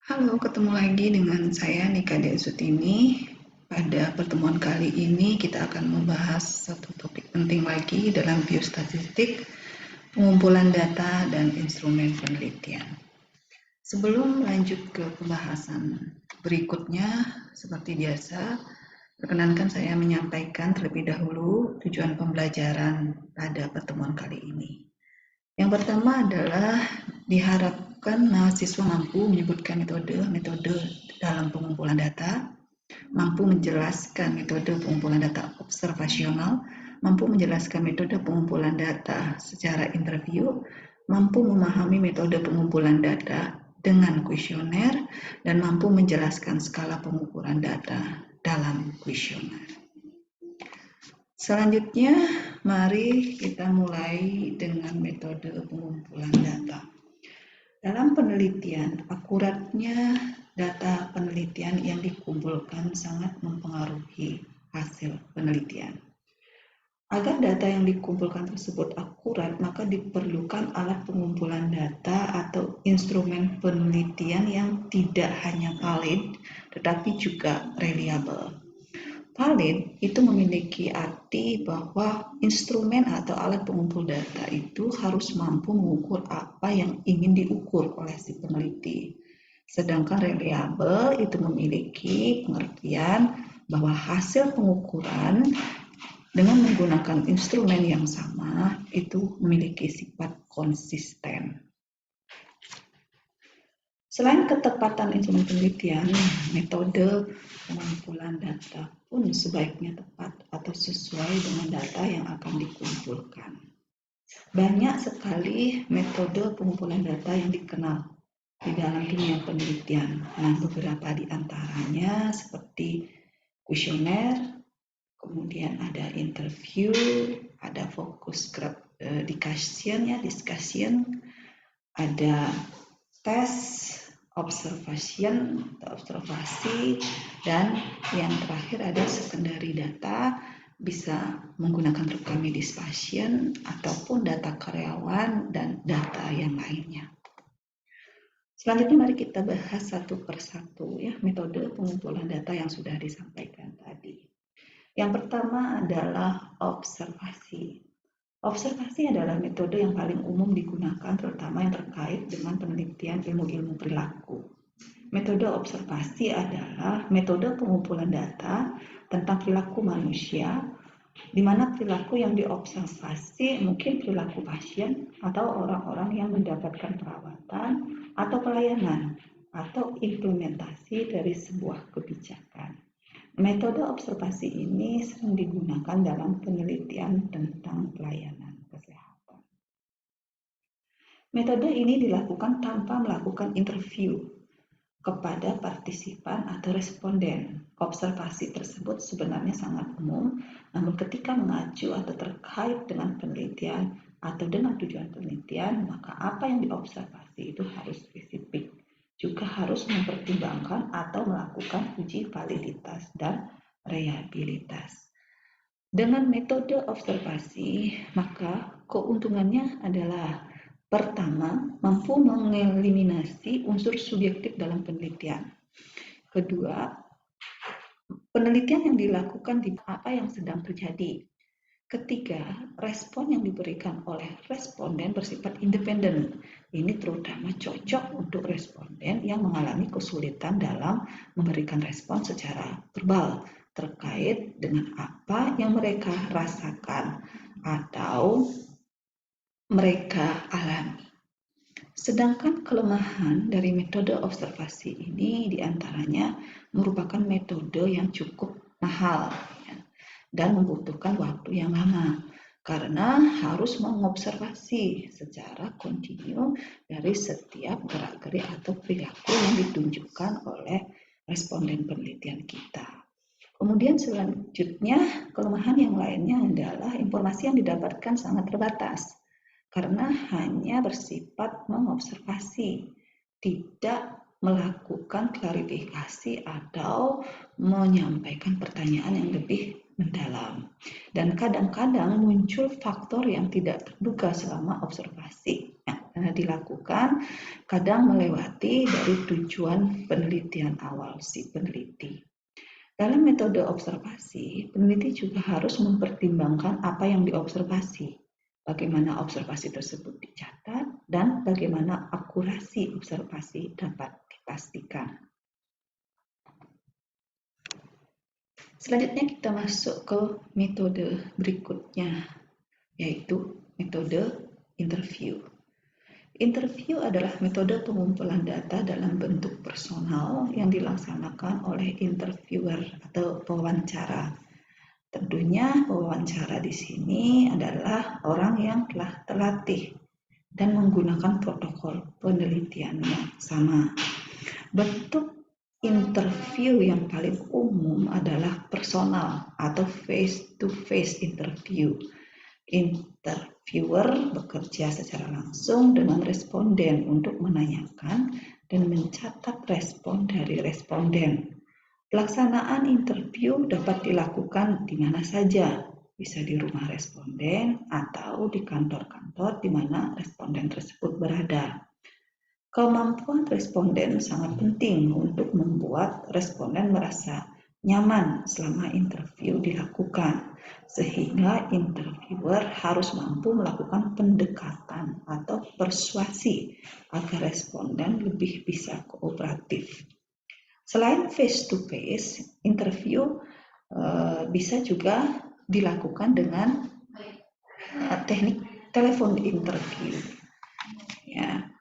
Halo, ketemu lagi dengan saya Nika Sutini. Pada pertemuan kali ini kita akan membahas satu topik penting lagi dalam biostatistik, pengumpulan data dan instrumen penelitian. Sebelum lanjut ke pembahasan berikutnya, seperti biasa, perkenankan saya menyampaikan terlebih dahulu tujuan pembelajaran pada pertemuan kali ini. Yang pertama adalah diharapkan mahasiswa mampu menyebutkan metode dalam pengumpulan data, mampu menjelaskan metode pengumpulan data observasional, mampu menjelaskan metode pengumpulan data secara interview, mampu memahami metode pengumpulan data dengan kuesioner, dan mampu menjelaskan skala pengukuran data dalam kuesioner. Selanjutnya, mari kita mulai dengan metode pengumpulan data. Dalam penelitian, akuratnya data penelitian yang dikumpulkan sangat mempengaruhi hasil penelitian. Agar data yang dikumpulkan tersebut akurat, maka diperlukan alat pengumpulan data atau instrumen penelitian yang tidak hanya valid, tetapi juga reliable. Valid itu memiliki arti bahwa instrumen atau alat pengumpul data itu harus mampu mengukur apa yang ingin diukur oleh si peneliti. Sedangkan reliable itu memiliki pengertian bahwa hasil pengukuran dengan menggunakan instrumen yang sama itu memiliki sifat konsisten. Selain ketepatan instrumen penelitian, metode pengumpulan data pun sebaiknya tepat atau sesuai dengan data yang akan dikumpulkan. Banyak sekali metode pengumpulan data yang dikenal di dalam dunia penelitian. Nah, beberapa di antaranya seperti kuesioner, kemudian ada interview, ada focus group discussion, ada tes, observasi, dan yang terakhir ada secondary data, bisa menggunakan rekam medis pasien ataupun data karyawan dan data yang lainnya. Selanjutnya mari kita bahas satu persatu ya metode pengumpulan data yang sudah disampaikan tadi. Yang pertama adalah observasi. Observasi adalah metode yang paling umum digunakan terutama yang terkait dengan penelitian ilmu-ilmu perilaku. Metode observasi adalah metode pengumpulan data tentang perilaku manusia, di mana perilaku yang diobservasi mungkin perilaku pasien atau orang-orang yang mendapatkan perawatan atau pelayanan atau implementasi dari sebuah kebijakan. Metode observasi ini sering digunakan dalam penelitian tentang pelayanan kesehatan. Metode ini dilakukan tanpa melakukan interview kepada partisipan atau responden. Observasi tersebut sebenarnya sangat umum, namun ketika mengacu atau terkait dengan penelitian atau dengan tujuan penelitian, maka apa yang diobservasi itu harus spesifik. Juga harus mempertimbangkan atau melakukan uji validitas dan reliabilitas. Dengan metode observasi, maka keuntungannya adalah pertama, mampu mengeliminasi unsur subjektif dalam penelitian. Kedua, penelitian yang dilakukan di apa yang sedang terjadi. Ketiga, respon yang diberikan oleh responden bersifat independen. Ini terutama cocok untuk responden yang mengalami kesulitan dalam memberikan respon secara verbal terkait dengan apa yang mereka rasakan atau mereka alami. Sedangkan kelemahan dari metode observasi ini diantaranya merupakan metode yang cukup mahal dan membutuhkan waktu yang lama karena harus mengobservasi secara kontinu dari setiap gerak-gerik atau perilaku yang ditunjukkan oleh responden penelitian kita. Kemudian selanjutnya kelemahan yang lainnya adalah informasi yang didapatkan sangat terbatas karena hanya bersifat mengobservasi, tidak melakukan klarifikasi atau menyampaikan pertanyaan yang lebih mendalam. Dan kadang-kadang muncul faktor yang tidak terduga selama observasi yang dilakukan, kadang melewati dari tujuan penelitian awal si peneliti. Dalam metode observasi, peneliti juga harus mempertimbangkan apa yang diobservasi, bagaimana observasi tersebut dicatat, dan bagaimana akurasi observasi dapat dipastikan. Selanjutnya kita masuk ke metode berikutnya, yaitu metode interview. Interview adalah metode pengumpulan data dalam bentuk personal yang dilaksanakan oleh interviewer atau pewawancara. Tentunya pewawancara di sini adalah orang yang telah terlatih dan menggunakan protokol penelitian yang sama. Bentuk interview yang paling umum adalah personal atau face-to-face interview. Interviewer bekerja secara langsung dengan responden untuk menanyakan dan mencatat respon dari responden. Pelaksanaan interview dapat dilakukan di mana saja, bisa di rumah responden atau di kantor-kantor di mana responden tersebut berada. Kemampuan responden sangat penting untuk membuat responden merasa nyaman selama interview dilakukan, sehingga interviewer harus mampu melakukan pendekatan atau persuasi agar responden lebih bisa kooperatif. Selain face-to-face, interview bisa juga dilakukan dengan teknik telepon interview. Ya,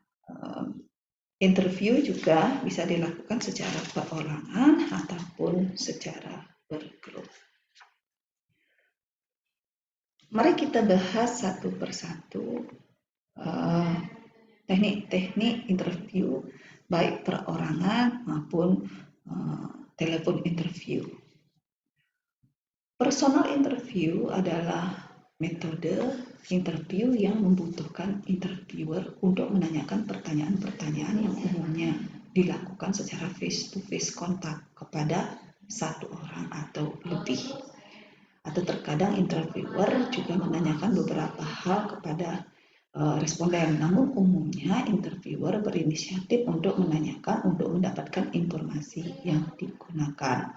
interview juga bisa dilakukan secara perorangan ataupun secara bergrup. Mari kita bahas satu persatu teknik-teknik interview baik perorangan maupun telepon interview. Personal interview adalah metode interview yang membutuhkan interviewer untuk menanyakan pertanyaan-pertanyaan yang umumnya dilakukan secara face-to-face kontak kepada satu orang atau lebih. Atau terkadang interviewer juga menanyakan beberapa hal kepada responden, namun umumnya interviewer berinisiatif untuk menanyakan untuk mendapatkan informasi yang digunakan.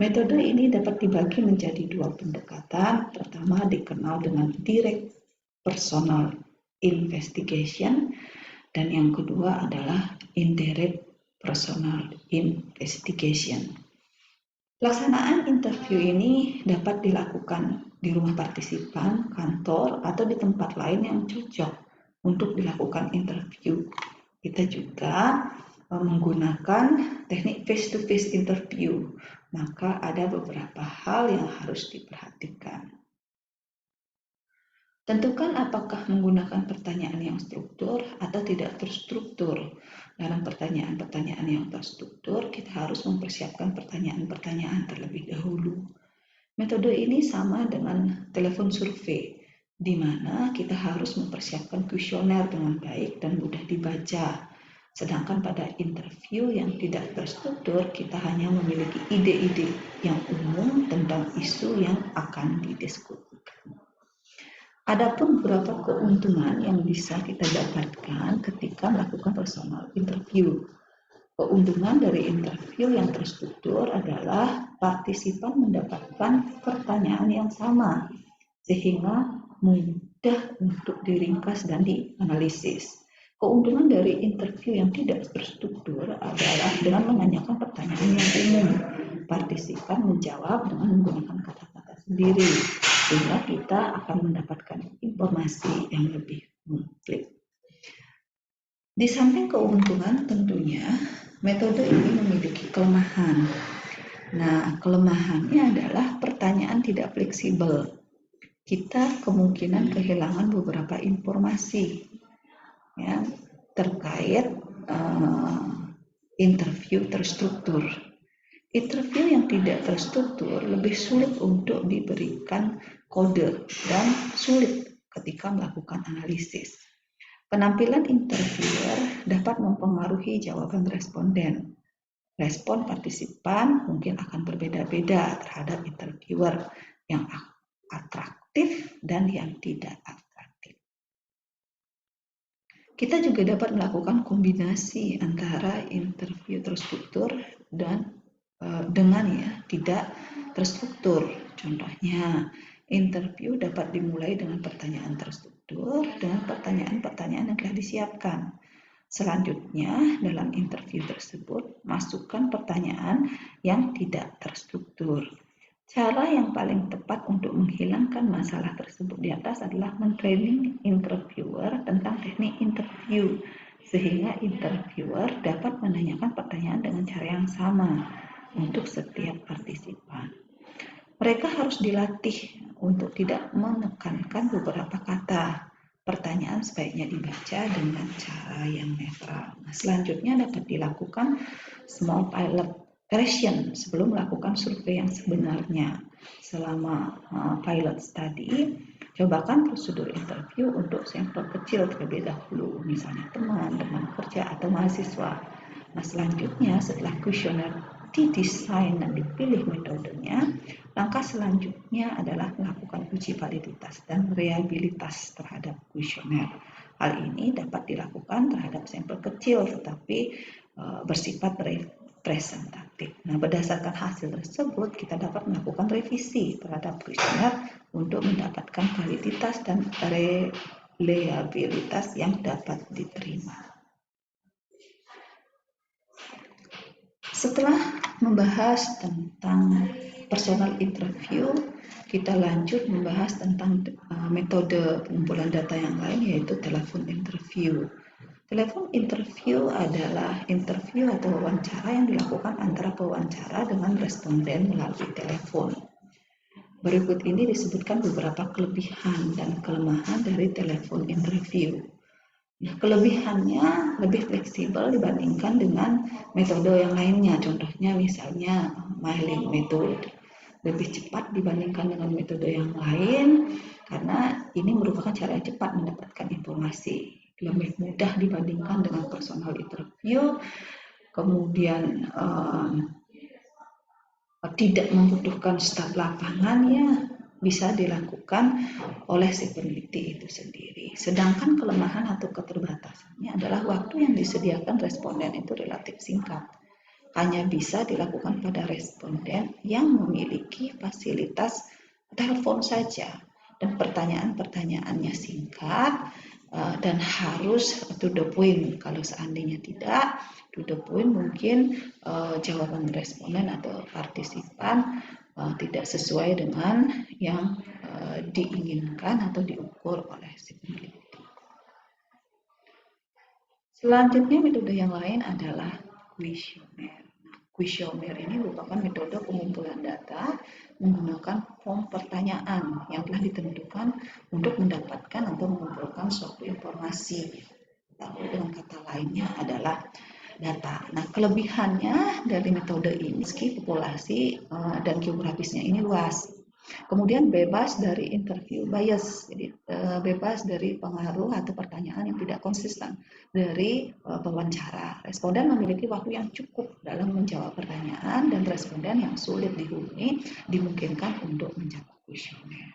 Metode ini dapat dibagi menjadi dua pendekatan. Pertama dikenal dengan direct personal investigation dan yang kedua adalah indirect personal investigation. Pelaksanaan interview ini dapat dilakukan di rumah partisipan, kantor, atau di tempat lain yang cocok untuk dilakukan interview. Kita juga menggunakan teknik face-to-face interview, maka ada beberapa hal yang harus diperhatikan. Tentukan apakah menggunakan pertanyaan yang struktur atau tidak terstruktur. Dalam pertanyaan-pertanyaan yang terstruktur, kita harus mempersiapkan pertanyaan-pertanyaan terlebih dahulu. Metode ini sama dengan telepon survei, di mana kita harus mempersiapkan kuesioner dengan baik dan mudah dibaca. Sedangkan pada interview yang tidak terstruktur, kita hanya memiliki ide-ide yang umum tentang isu yang akan didiskusikan. Adapun beberapa keuntungan yang bisa kita dapatkan ketika melakukan personal interview. Keuntungan dari interview yang terstruktur adalah partisipan mendapatkan pertanyaan yang sama, sehingga mudah untuk diringkas dan dianalisis. Keuntungan dari interview yang tidak terstruktur adalah dengan menanyakan pertanyaan yang umum, partisipan menjawab dengan menggunakan kata-kata sendiri, sehingga kita akan mendapatkan informasi yang lebih komplit. Di samping keuntungan tentunya metode ini memiliki kelemahan. Nah, kelemahannya adalah pertanyaan tidak fleksibel. Kita kemungkinan kehilangan beberapa informasi ya, terkait interview terstruktur. Interview yang tidak terstruktur lebih sulit untuk diberikan kode dan sulit ketika melakukan analisis. Penampilan interviewer dapat mempengaruhi jawaban responden. Respon partisipan mungkin akan berbeda-beda terhadap interviewer, yang atraktif dan yang tidak atraktif. Kita juga dapat melakukan kombinasi antara interview terstruktur dan dengan tidak terstruktur. Contohnya, interview dapat dimulai dengan pertanyaan terstruktur dengan pertanyaan-pertanyaan yang telah disiapkan. Selanjutnya, dalam interview tersebut, masukkan pertanyaan yang tidak terstruktur. Cara yang paling tepat untuk menghilangkan masalah tersebut di atas adalah men-training interviewer tentang teknik interview, sehingga interviewer dapat menanyakan pertanyaan dengan cara yang sama untuk setiap partisipan. Mereka harus dilatih untuk tidak menekankan beberapa kata. Pertanyaan sebaiknya dibaca dengan cara yang netral. Nah, selanjutnya dapat dilakukan small pilot question sebelum melakukan survei yang sebenarnya. Selama pilot study, cobakan prosedur interview untuk sampel kecil terlebih dahulu, misalnya teman kerja atau mahasiswa. Nah, selanjutnya setelah kuesioner didesain dan dipilih metodenya, langkah selanjutnya adalah melakukan uji validitas dan reliabilitas terhadap kuesioner. Hal ini dapat dilakukan terhadap sampel kecil tetapi bersifat representatif. Nah, berdasarkan hasil tersebut, kita dapat melakukan revisi terhadap kuesioner untuk mendapatkan validitas dan reliabilitas yang dapat diterima. Setelah membahas tentang personal interview, kita lanjut membahas tentang metode pengumpulan data yang lain, yaitu telepon interview. Telepon interview adalah interview atau wawancara yang dilakukan antara pewawancara dengan responden melalui telepon. Berikut ini disebutkan beberapa kelebihan dan kelemahan dari telepon interview. Nah, kelebihannya lebih fleksibel dibandingkan dengan metode yang lainnya. Contohnya misalnya mailing method. Lebih cepat dibandingkan dengan metode yang lain karena ini merupakan cara yang cepat mendapatkan informasi. Lebih mudah dibandingkan dengan personal interview. Kemudian tidak membutuhkan staf lapangan ya, bisa dilakukan oleh si peneliti itu sendiri. Sedangkan kelemahan atau keterbatasannya adalah waktu yang disediakan responden itu relatif singkat. Hanya bisa dilakukan pada responden yang memiliki fasilitas telepon saja dan pertanyaan-pertanyaannya singkat dan harus to the point. Kalau seandainya tidak to the point, mungkin jawaban responden atau partisipan tidak sesuai dengan yang diinginkan atau diukur oleh si peneliti. Selanjutnya metode yang lain adalah kuesioner. Kuesioner ini merupakan metode pengumpulan data menggunakan form pertanyaan yang telah ditentukan untuk mendapatkan atau mengumpulkan suatu informasi. Lalu dengan kata lainnya adalah data. Nah, kelebihannya dari metode ini, meski populasi dan geografisnya ini luas, kemudian bebas dari interview bias, jadi bebas dari pengaruh atau pertanyaan yang tidak konsisten dari pewawancara. Responden memiliki waktu yang cukup dalam menjawab pertanyaan dan responden yang sulit dihubungi dimungkinkan untuk menjawab kuesioner.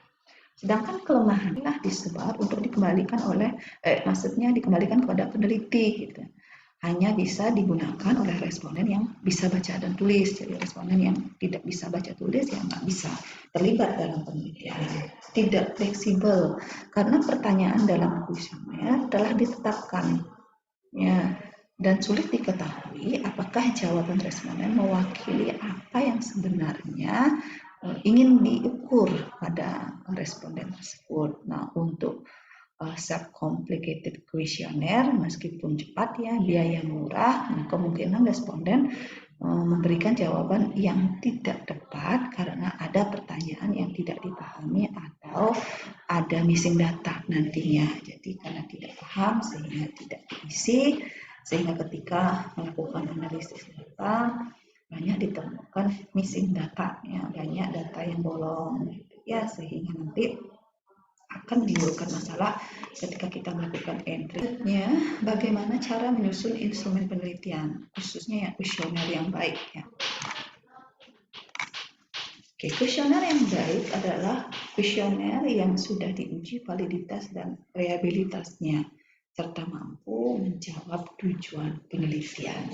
Sedangkan kelemahannya disebar untuk dikembalikan dikembalikan kepada peneliti gitu. Hanya bisa digunakan oleh responden yang bisa baca dan tulis. Jadi responden yang tidak bisa baca tulis ya nggak bisa terlibat dalam penelitian. Tidak fleksibel karena pertanyaan dalam kuesioner telah ditetapkan ya, dan sulit diketahui apakah jawaban responden mewakili apa yang sebenarnya ingin diukur pada responden tersebut. Nah, untuk self-complicated questionnaire, meskipun cepat ya, biaya murah, nah kemungkinan responden memberikan jawaban yang tidak tepat karena ada pertanyaan yang tidak dipahami atau ada missing data nantinya. Jadi karena tidak paham sehingga tidak diisi, sehingga ketika melakukan analisis data banyak ditemukan missing data ya, banyak data yang bolong ya, sehingga nanti akan menimbulkan masalah ketika kita melakukan entry-nya. Bagaimana cara menyusun instrumen penelitian, khususnya yang kuesioner yang baik ya. Oke, kuesioner yang baik adalah kuesioner yang sudah diuji validitas dan reliabilitasnya, serta mampu menjawab tujuan penelitian.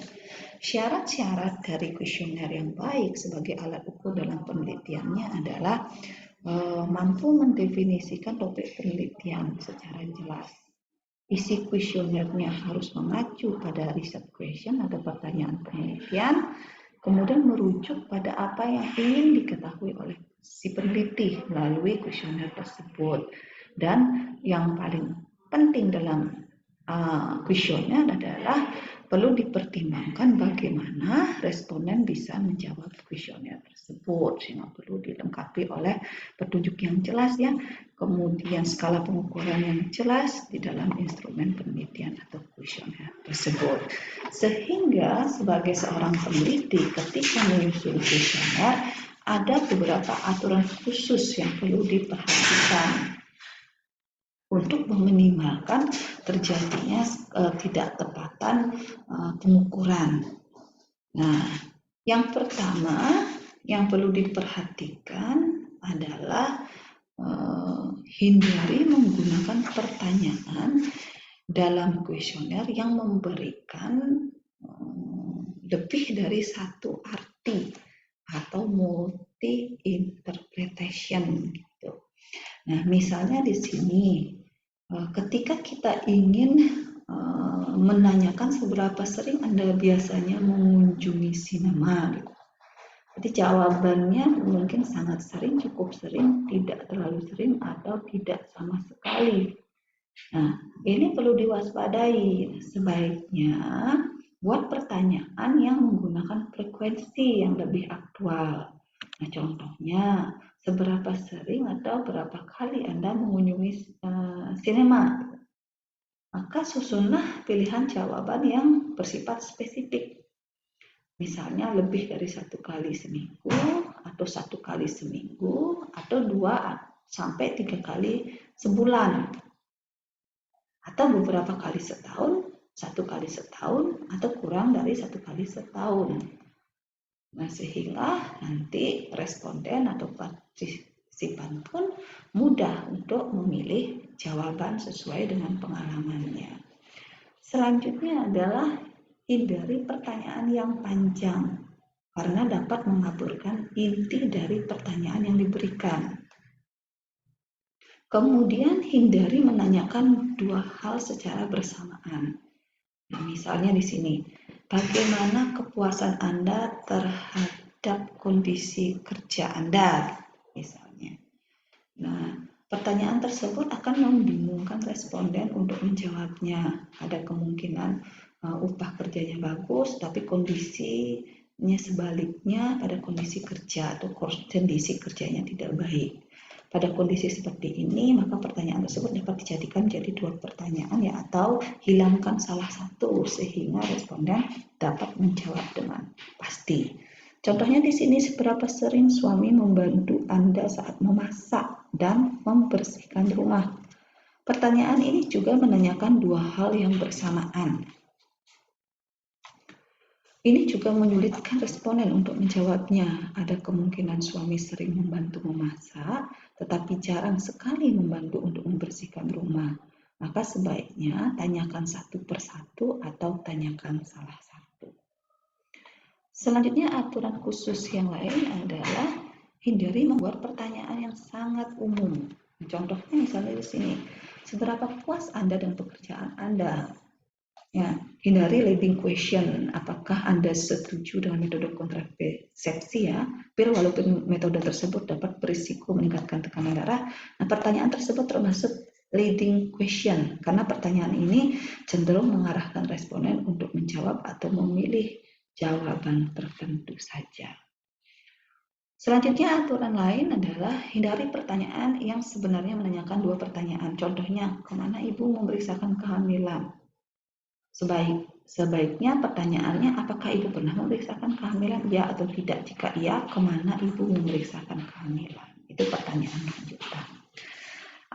Syarat-syarat dari kuesioner yang baik sebagai alat ukur dalam penelitiannya adalah mampu mendefinisikan topik penelitian secara jelas. Isi kuesionernya harus mengacu pada research question atau pertanyaan penelitian, kemudian merujuk pada apa yang ingin diketahui oleh si peneliti melalui kuesioner tersebut. Dan yang paling penting dalam kuesioner adalah perlu dipertimbangkan bagaimana responden bisa menjawab kuesioner tersebut, sehingga perlu dilengkapi oleh petunjuk yang jelas ya, kemudian skala pengukuran yang jelas di dalam instrumen penelitian atau kuesioner tersebut. Sehingga sebagai seorang peneliti ketika menyusun kuesioner ada beberapa aturan khusus yang perlu diperhatikan untuk meminimalkan terjadinya tidak tepatan pengukuran. Nah, yang pertama yang perlu diperhatikan adalah hindari menggunakan pertanyaan dalam kuesioner yang memberikan lebih dari satu arti atau multi interpretation gitu. Nah, misalnya di sini ketika kita ingin menanyakan seberapa sering Anda biasanya mengunjungi sinema gitu. Jadi jawabannya mungkin sangat sering, cukup sering, tidak terlalu sering, atau tidak sama sekali. Nah, ini perlu diwaspadai. Sebaiknya buat pertanyaan yang menggunakan frekuensi yang lebih aktual. Nah, contohnya, seberapa sering atau berapa kali Anda mengunjungi sinema? Maka susunlah pilihan jawaban yang bersifat spesifik. Misalnya lebih dari 1 kali seminggu, atau 1 kali seminggu, atau 2 sampai 3 kali sebulan, atau beberapa kali setahun, 1 kali setahun, atau kurang dari 1 kali setahun. Nah, sehingga nanti responden atau partisipan pun mudah untuk memilih jawaban sesuai dengan pengalamannya. Selanjutnya adalah hindari pertanyaan yang panjang karena dapat mengaburkan inti dari pertanyaan yang diberikan. Kemudian hindari menanyakan 2 hal secara bersamaan. Nah, misalnya di sini, bagaimana kepuasan Anda terhadap kondisi kerja Anda, misalnya. Nah, pertanyaan tersebut akan membingungkan responden untuk menjawabnya. Ada kemungkinan upah kerjanya bagus, tapi kondisinya sebaliknya pada kondisi kerja atau kondisi kerjanya tidak baik. Pada kondisi seperti ini, maka pertanyaan tersebut dapat dijadikan jadi 2 pertanyaan ya, atau hilangkan salah satu sehingga responden dapat menjawab dengan pasti. Contohnya di sini, seberapa sering suami membantu Anda saat memasak dan membersihkan rumah? Pertanyaan ini juga menanyakan 2 hal yang bersamaan. Ini juga menyulitkan responden untuk menjawabnya. Ada kemungkinan suami sering membantu memasak, tetapi jarang sekali membantu untuk membersihkan rumah. Maka sebaiknya tanyakan satu persatu atau tanyakan salah satu. Selanjutnya, aturan khusus yang lain adalah hindari membuat pertanyaan yang sangat umum. Contohnya misalnya di sini, seberapa puas Anda dengan pekerjaan Anda? Ya, hindari leading question. Apakah Anda setuju dengan metode kontrasepsi ya? Walaupun metode tersebut dapat berisiko meningkatkan tekanan darah, nah pertanyaan tersebut termasuk leading question karena pertanyaan ini cenderung mengarahkan responden untuk menjawab atau memilih jawaban tertentu saja. Selanjutnya, aturan lain adalah hindari pertanyaan yang sebenarnya menanyakan 2 pertanyaan. Contohnya, kemana ibu memeriksakan kehamilan? Sebaiknya pertanyaannya, apakah ibu pernah memeriksakan kehamilan? Ya atau tidak? Jika iya, kemana ibu memeriksakan kehamilan? Itu pertanyaan lanjutan.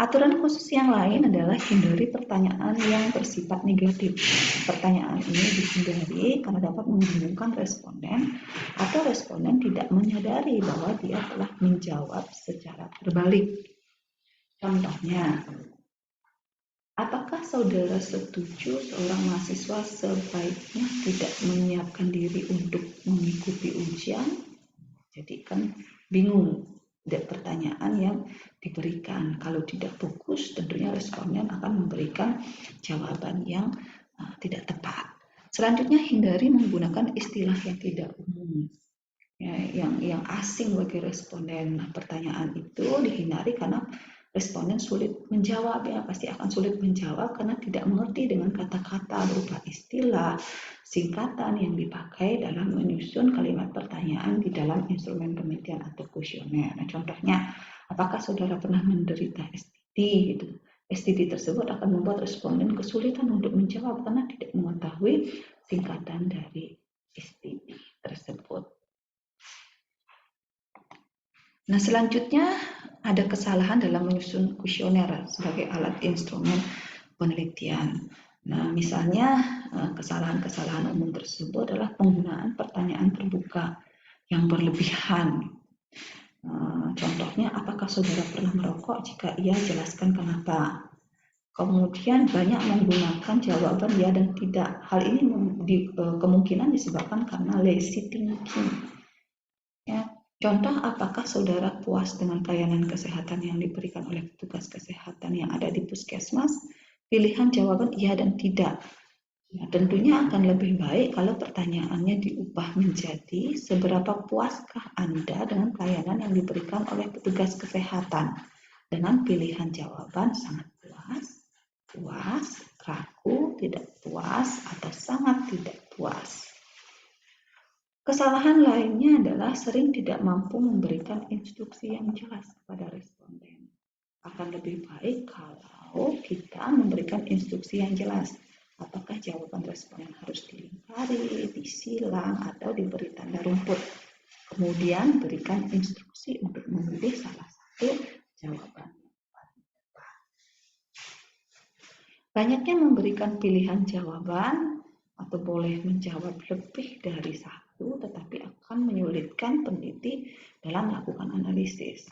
Aturan khusus yang lain adalah hindari pertanyaan yang bersifat negatif. Pertanyaan ini dihindari karena dapat membingungkan responden atau responden tidak menyadari bahwa dia telah menjawab secara terbalik. Contohnya, apakah saudara setuju seorang mahasiswa sebaiknya tidak menyiapkan diri untuk mengikuti ujian? Jadi kan bingung pertanyaan yang diberikan. Kalau tidak fokus, tentunya responden akan memberikan jawaban yang tidak tepat. Selanjutnya, hindari menggunakan istilah yang tidak umum, ya, yang asing bagi responden. Nah, pertanyaan itu dihindari karena responden sulit menjawab, ya pasti akan sulit menjawab karena tidak mengerti dengan kata-kata berupa istilah, singkatan yang dipakai dalam menyusun kalimat pertanyaan di dalam instrumen penelitian atau kuesioner. Nah, contohnya, apakah saudara pernah menderita STD? Gitu. STD tersebut akan membuat responden kesulitan untuk menjawab karena tidak mengetahui singkatan dari STD tersebut. Nah, selanjutnya ada kesalahan dalam menyusun kuesioner sebagai alat instrumen penelitian. Nah, misalnya kesalahan-kesalahan umum tersebut adalah penggunaan pertanyaan terbuka yang berlebihan. Contohnya, apakah saudara pernah merokok? Jika iya, jelaskan kenapa. Kemudian banyak menggunakan jawaban ya dan tidak. Hal ini kemungkinan disebabkan karena lazy thinking. Ya. Contoh, apakah saudara puas dengan pelayanan kesehatan yang diberikan oleh petugas kesehatan yang ada di puskesmas? Pilihan jawaban iya dan tidak. Ya, tentunya akan lebih baik kalau pertanyaannya diubah menjadi seberapa puaskah Anda dengan pelayanan yang diberikan oleh petugas kesehatan? Dengan pilihan jawaban sangat puas, puas, ragu, tidak puas, atau sangat tidak puas. Kesalahan lainnya adalah sering tidak mampu memberikan instruksi yang jelas kepada responden. Akan lebih baik kalau kita memberikan instruksi yang jelas. Apakah jawaban responden harus dilingkari, disilang, atau diberi tanda rumput. Kemudian berikan instruksi untuk memilih salah satu jawaban. Banyaknya memberikan pilihan jawaban atau boleh menjawab lebih dari satu, tetapi akan menyulitkan peneliti dalam melakukan analisis.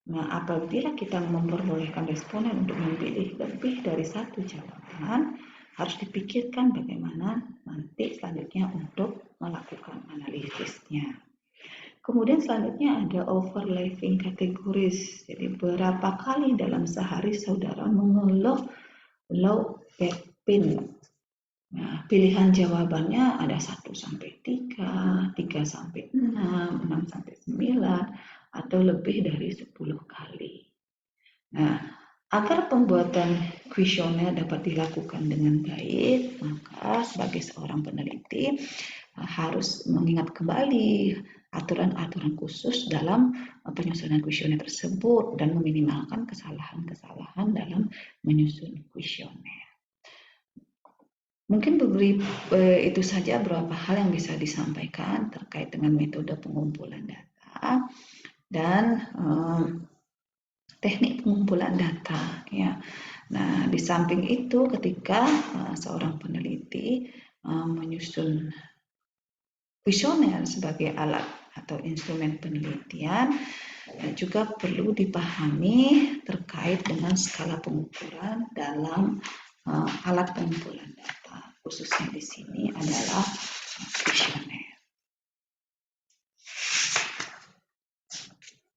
Nah, apabila kita memperbolehkan responden untuk memilih lebih dari satu jawaban, harus dipikirkan bagaimana nanti selanjutnya untuk melakukan analisisnya. Kemudian selanjutnya ada overlapping categories. Jadi berapa kali dalam sehari saudara mengeluh low back pain. Nah, pilihan jawabannya ada 1 sampai 3, 3 sampai 6, 6 sampai 9, atau lebih dari 10 kali. Nah, agar pembuatan kuesioner dapat dilakukan dengan baik, maka sebagai seorang peneliti harus mengingat kembali aturan-aturan khusus dalam penyusunan kuesioner tersebut dan meminimalkan kesalahan-kesalahan dalam menyusun kuesioner. Mungkin itu saja beberapa hal yang bisa disampaikan terkait dengan metode pengumpulan data dan teknik pengumpulan data. Ya. Nah, di samping itu, ketika seorang peneliti menyusun kuesioner sebagai alat atau instrumen penelitian, juga perlu dipahami terkait dengan skala pengukuran dalam alat pengumpulan data, khususnya di sini adalah kuesioner.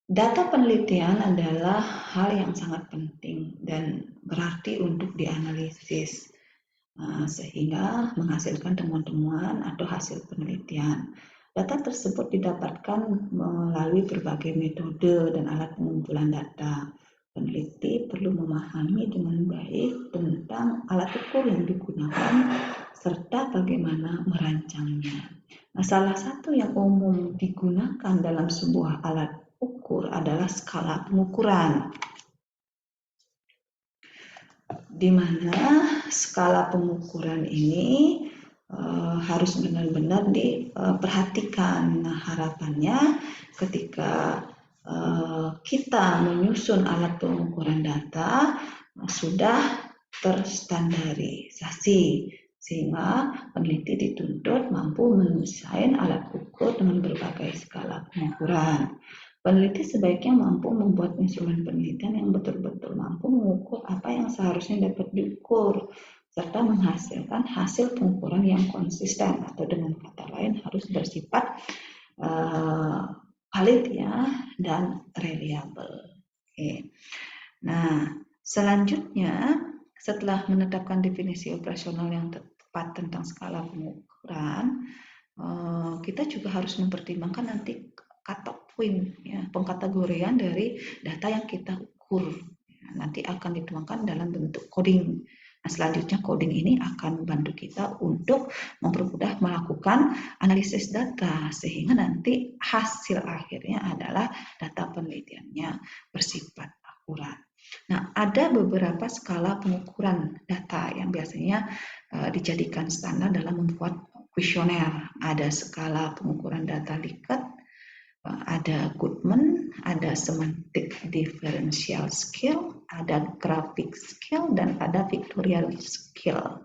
Data penelitian adalah hal yang sangat penting dan berarti untuk dianalisis sehingga menghasilkan temuan-temuan atau hasil penelitian. Data tersebut didapatkan melalui berbagai metode dan alat pengumpulan data. Peneliti perlu memahami dengan baik tentang alat ukur yang digunakan serta bagaimana merancangnya. Nah, salah satu yang umum digunakan dalam sebuah alat ukur adalah skala pengukuran, di mana skala pengukuran ini harus benar-benar diperhatikan. Nah, harapannya ketika kita menyusun alat pengukuran data sudah terstandarisasi, sehingga peneliti dituntut mampu mendesain alat ukur dengan berbagai skala pengukuran. Peneliti sebaiknya mampu membuat instrumen penelitian yang betul-betul mampu mengukur apa yang seharusnya dapat diukur, serta menghasilkan hasil pengukuran yang konsisten, atau dengan kata lain harus bersifat valid ya dan reliable. Oke. Nah, selanjutnya setelah menetapkan definisi operasional yang tepat tentang skala pengukuran, kita juga harus mempertimbangkan nanti cut-off point ya, pengkategorian dari data yang kita ukur. Nanti akan dituangkan dalam bentuk coding. Nah, selanjutnya coding ini akan membantu kita untuk mempermudah melakukan analisis data, sehingga nanti hasil akhirnya adalah data penelitiannya bersifat akurat. Nah, ada beberapa skala pengukuran data yang biasanya dijadikan standar dalam membuat kuesioner. Ada skala pengukuran data Likert, ada Goodman, ada semantic differential scale, ada graphic scale, dan ada pictorial scale.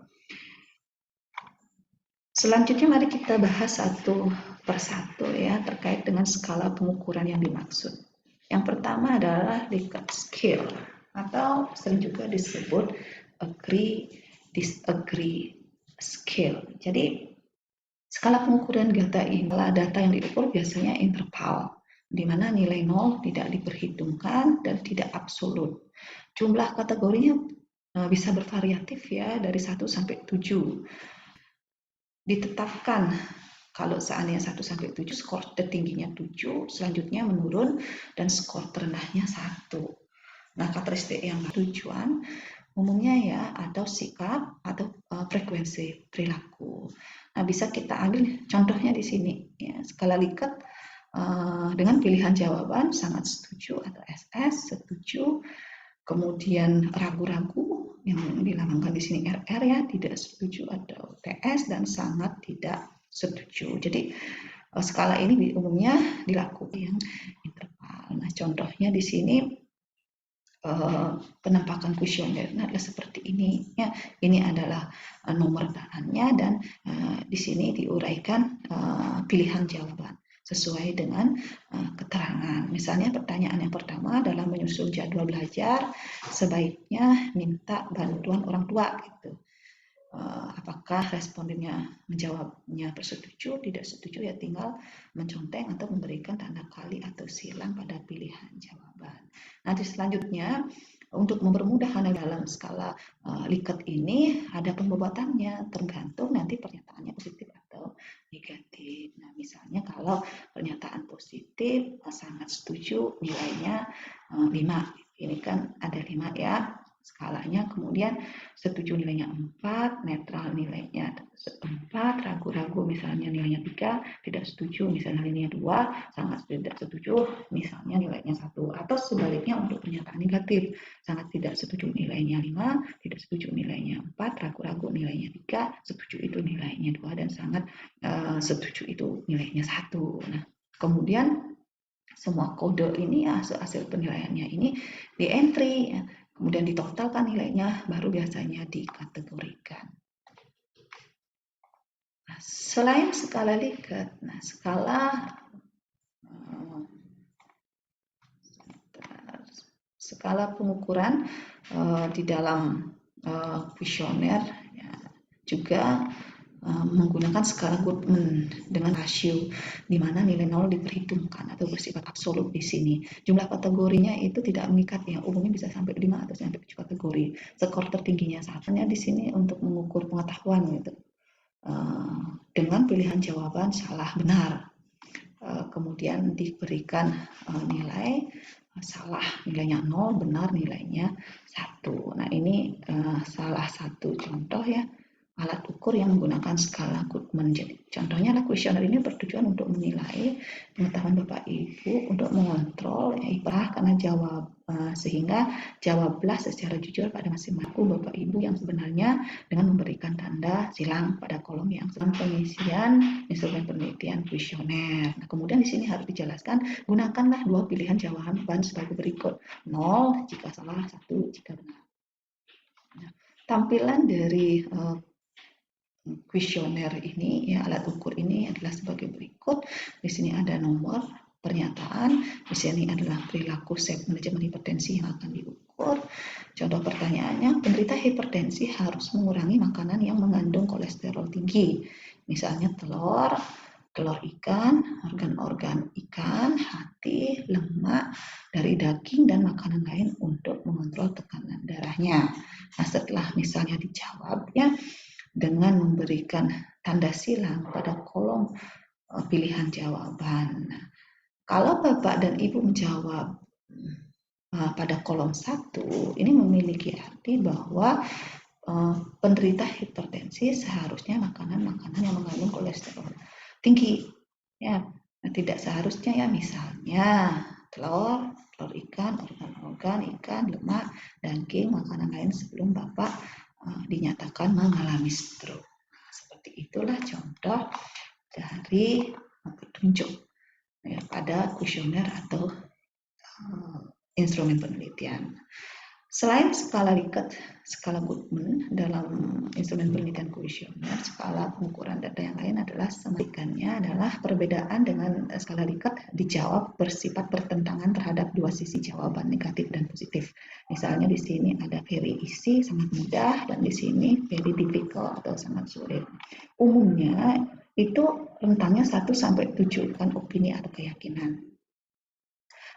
Selanjutnya mari kita bahas satu persatu ya terkait dengan skala pengukuran yang dimaksud. Yang pertama adalah Likert scale, atau sering juga disebut agree-disagree scale. Jadi skala pengukuran data inilah data yang diukur biasanya interval, di mana nilai 0 tidak diperhitungkan dan tidak absolut. Jumlah kategorinya bisa bervariatif ya, dari 1 sampai 7. Ditetapkan kalau seandainya 1 sampai 7, skor tertingginya 7, selanjutnya menurun, dan skor terendahnya 1. Nah, karakteristik yang tujuan umumnya ya, atau sikap atau frekuensi perilaku. Nah, bisa kita ambil contohnya di sini ya, skala Likert dengan pilihan jawaban sangat setuju atau SS setuju, kemudian ragu-ragu yang dilambangkan di sini RR ya, tidak setuju atau TS, dan sangat tidak setuju. Jadi skala ini umumnya dilakukan yang interval. Nah, contohnya di sini penampakan kuesioner adalah seperti ini ya. Ini adalah nomor bahannya, dan di sini diuraikan pilihan jawaban sesuai dengan keterangan. Misalnya pertanyaan yang pertama adalah menyusun jadwal belajar, sebaiknya minta bantuan orang tua gitu. Apakah respondennya menjawabnya bersetuju, tidak setuju, ya tinggal menconteng atau memberikan tanda kali atau silang pada pilihan jawaban. Nanti selanjutnya untuk mempermudah dalam skala Likert ini ada pembobotannya, tergantung nanti pernyataannya positif atau negatif. Nah, misalnya kalau pernyataan positif sangat setuju, nilainya 5. Ini kan ada 5 ya skalanya, kemudian setuju nilainya 4, netral nilainya 4, ragu-ragu misalnya nilainya 3, tidak setuju misalnya nilainya 2, sangat tidak setuju misalnya nilainya 1, atau sebaliknya untuk pernyataan negatif, sangat tidak setuju nilainya 5, tidak setuju nilainya 4, ragu-ragu nilainya 3, setuju itu nilainya 2, dan sangat setuju itu nilainya 1. Nah, kemudian semua kode ini hasil penilaiannya ini di entry ya. Kemudian ditotalkan nilainya, baru biasanya dikategorikan. Nah, selain skala Likert, nah skala pengukuran di dalam kuesioner ya, juga menggunakan skala Goodman dengan rasio di mana nilai 0 diperhitungkan atau bersifat absolut di sini. Jumlah kategorinya itu tidak mengikat ya, umumnya bisa sampai 5 atau sampai 7 kategori. Skor tertingginya satunya di sini untuk mengukur pengetahuan gitu. Dengan pilihan jawaban salah benar. Kemudian diberikan nilai salah nilainya 0, benar nilainya 1. Nah, ini salah satu contoh ya alat ukur yang menggunakan skala Goodman. Jadi contohnya kuesioner ini bertujuan untuk menilai pengetahuan Bapak Ibu, untuk mengontrol IPA karena jawab, sehingga jawablah secara jujur pada masing-masing Bapak Ibu yang sebenarnya dengan memberikan tanda silang pada kolom yang pengisian instrumen penelitian kuesioner. Nah, kemudian di sini harus dijelaskan, gunakanlah dua pilihan jawaban sebagai berikut: 0 jika salah, 1 jika benar. Nah, tampilan dari kuesioner ini, ya, alat ukur ini adalah sebagai berikut. Di sini ada nomor pernyataan, di sini adalah perilaku self manajemen hipertensi yang akan diukur. Contoh pertanyaannya, penderita hipertensi harus mengurangi makanan yang mengandung kolesterol tinggi, misalnya telur ikan, organ-organ ikan, hati, lemak dari daging dan makanan lain untuk mengontrol tekanan darahnya. Nah, setelah misalnya dijawab, ya, dengan memberikan tanda silang pada kolom pilihan jawaban. Nah, kalau Bapak dan Ibu menjawab pada kolom 1, ini memiliki arti bahwa penderita hipertensi seharusnya makanan-makanan yang mengandung kolesterol tinggi. Ya, nah, tidak seharusnya, ya, misalnya telur ikan, organ-organ ikan, lemak, daging, makanan lain sebelum Bapak dinyatakan mengalami stroke. Nah, seperti itulah contoh dari petunjuk, ya, pada kuesioner atau instrumen penelitian. Selain skala Likert, skala Goodman dalam instrumen penelitian kuesioner, skala pengukuran data yang lain adalah sematikannya adalah perbedaan dengan skala Likert dijawab bersifat bertentangan terhadap dua sisi jawaban, negatif dan positif. Misalnya di sini ada very easy, sangat mudah, dan di sini very difficult atau sangat sulit. Umumnya itu rentangnya 1 sampai 7 kan opini atau keyakinan.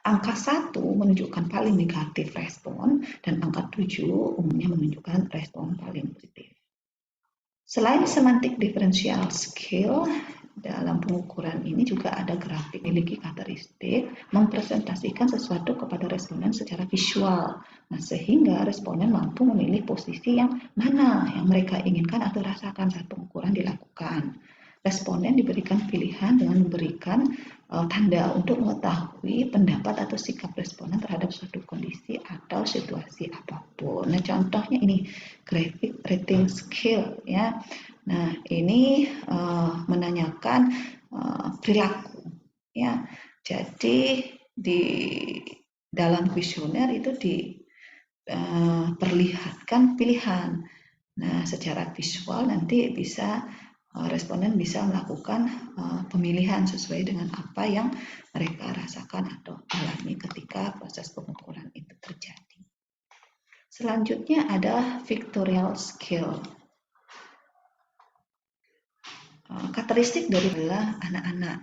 Angka 1 menunjukkan paling negatif respon, dan angka 7 umumnya menunjukkan respon paling positif. Selain semantik differential scale, dalam pengukuran ini juga ada grafik memiliki karakteristik mempresentasikan sesuatu kepada responden secara visual. Nah, sehingga responden mampu memilih posisi yang mana yang mereka inginkan atau rasakan saat pengukuran dilakukan. Responden diberikan pilihan dengan memberikan tanda untuk mengetahui pendapat atau sikap responden terhadap suatu kondisi atau situasi apapun. Nah, contohnya ini grafik rating scale, ya. Nah, ini menanyakan perilaku, ya. Jadi di dalam kuesioner itu diperlihatkan pilihan. Nah, secara visual nanti bisa responden bisa melakukan pemilihan sesuai dengan apa yang mereka rasakan atau alami ketika proses pengukuran itu terjadi. Selanjutnya ada pictorial scale. Karakteristik dari adalah anak-anak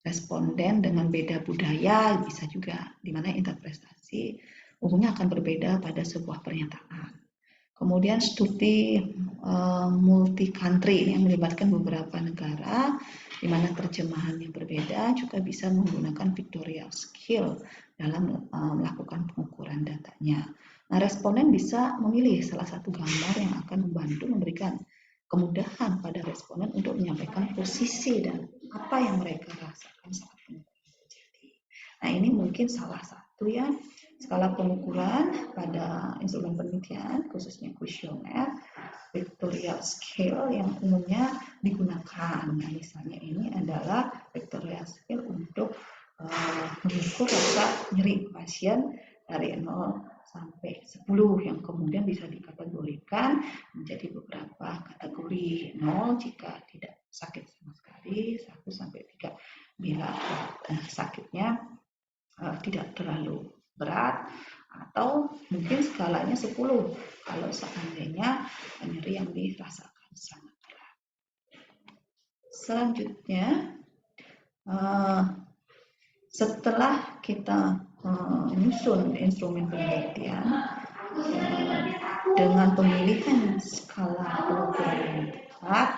responden dengan beda budaya, bisa juga di mana interpretasi umumnya akan berbeda pada sebuah pernyataan. Kemudian studi multi country yang melibatkan beberapa negara, di mana terjemahannya berbeda, juga bisa menggunakan pictorial skill dalam melakukan pengukuran datanya. Nah, responden bisa memilih salah satu gambar yang akan membantu memberikan kemudahan pada responden untuk menyampaikan posisi dan apa yang mereka rasakan saat pengukuran terjadi. Nah, ini mungkin salah satu, ya, skala pengukuran pada instrumen penelitian, khususnya kuesioner, pictorial scale yang umumnya digunakan. Nah, misalnya ini adalah pictorial scale untuk mengukur rasa nyeri pasien dari 0 sampai 10 yang kemudian bisa dikategorikan menjadi beberapa kategori. 0 jika tidak sakit sama sekali, 1 sampai 3 bila sakitnya tidak terlalu berat, atau mungkin skalanya 10 kalau seandainya nyeri yang dirasakan sangat berat. Selanjutnya, setelah kita menyusun instrumen penelitian dengan pemilihan skala pengukuran yang tepat,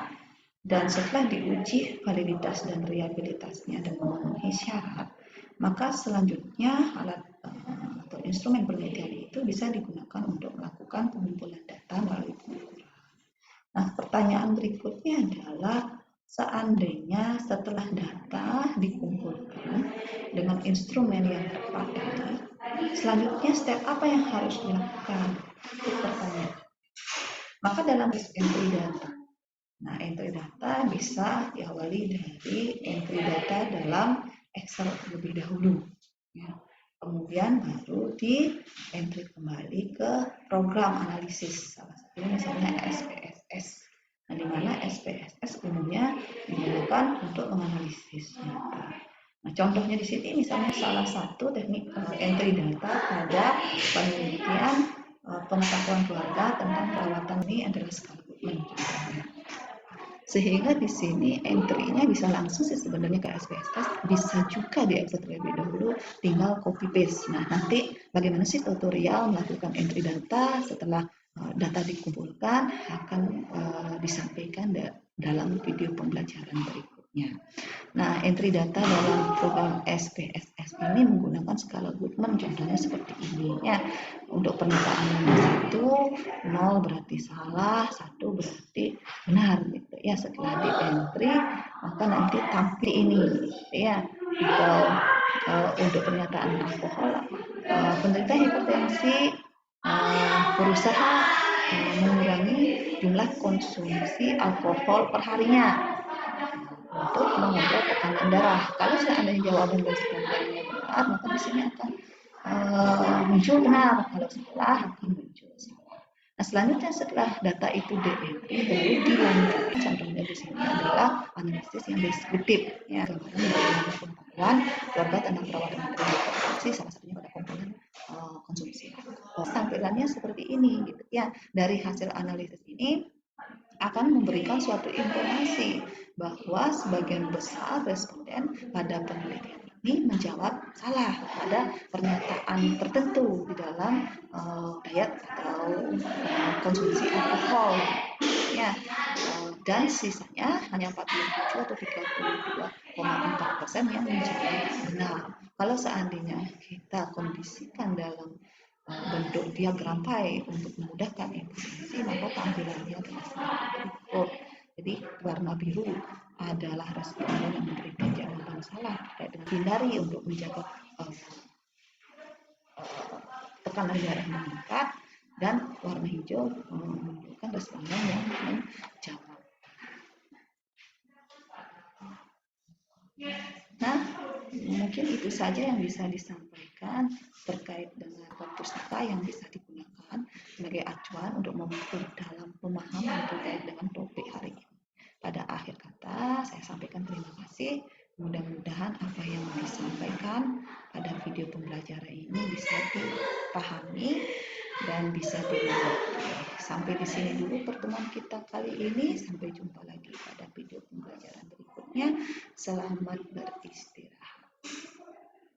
dan setelah diuji validitas dan reliabilitasnya dan memenuhi syarat, maka selanjutnya alat atau instrumen penelitian itu bisa digunakan untuk melakukan pengumpulan data melalui pengukuran. Nah, pertanyaan berikutnya adalah seandainya setelah data dikumpulkan dengan instrumen yang tepat ini, selanjutnya step apa yang harus dilakukan? Itu pertanyaan. Maka dalam entry data, nah entry data bisa diawali dari entry data dalam Excel terlebih dahulu. Ya. Kemudian baru di entry kembali ke program analisis, salah satunya misalnya SPSS. Nah, di mana SPSS umumnya digunakan untuk menganalisis data. Nah, contohnya di sini misalnya salah satu teknik entry data pada penelitian pengetahuan keluarga tentang perawatan ini adalah skala Goodman contohnya. Sehingga di sini entry-nya bisa langsung sih sebenarnya ke SPSS, bisa juga di Excel terlebih dahulu, tinggal copy paste. Nah, nanti bagaimana sih tutorial melakukan entry data setelah data dikumpulkan akan disampaikan dalam video pembelajaran berikutnya. Nah, entry data dalam program SPSS ini menggunakan skala Goodman, contohnya seperti ini ya. Untuk pernyataan nomor 1, 0 berarti salah, 1 berarti benar gitu ya. Setelah di entry, maka nanti tampil ini ya. Untuk pernyataan alkohol, penderita hipertensi berusaha mengurangi jumlah konsumsi alkohol perharinya untuk mengontrol tekanan darah. Kalau seandainya jawaban dan jawabannya benar, maka di sini akan muncul benar. Kalau salah akan muncul salah. Nah, selanjutnya setelah data itu di-entry baru dilanjutkan. Contohnya di sini adalah analisis yang deskriptif, ya, gambaran bagaimana pengetahuan keluarga tentang perawatan materi hipertensi, salah satunya pada komponen konsumsi. Tampilannya seperti ini, gitu ya. Dari hasil analisis ini akan memberikan suatu informasi bahwa sebagian besar responden pada penelitian ini menjawab salah pada pernyataan tertentu di dalam diet atau konsumsi alkohol ya, dan sisanya hanya 47 atau 32,4% yang menjawab benar. Kalau seandainya kita kondisikan dalam bentuk diagram pie untuk memudahkan informasi, maka tampilannya adalah seperti berikut. Jadi warna biru adalah responden yang memberikan jawaban salah terkait dengan hindari untuk menjaga tekanan darah meningkat, dan warna hijau menunjukkan responden yang menjawab. Nah, mungkin itu saja yang bisa disampaikan terkait dengan pustaka yang bisa digunakan sebagai acuan untuk memperdalam pemahaman terkait dengan topik hari ini. Pada akhir kata, saya sampaikan terima kasih. Mudah-mudahan apa yang disampaikan pada video pembelajaran ini bisa dipahami dan bisa dimengerti. Sampai di sini dulu pertemuan kita kali ini. Sampai jumpa lagi pada video pembelajaran berikutnya. Selamat beristirahat.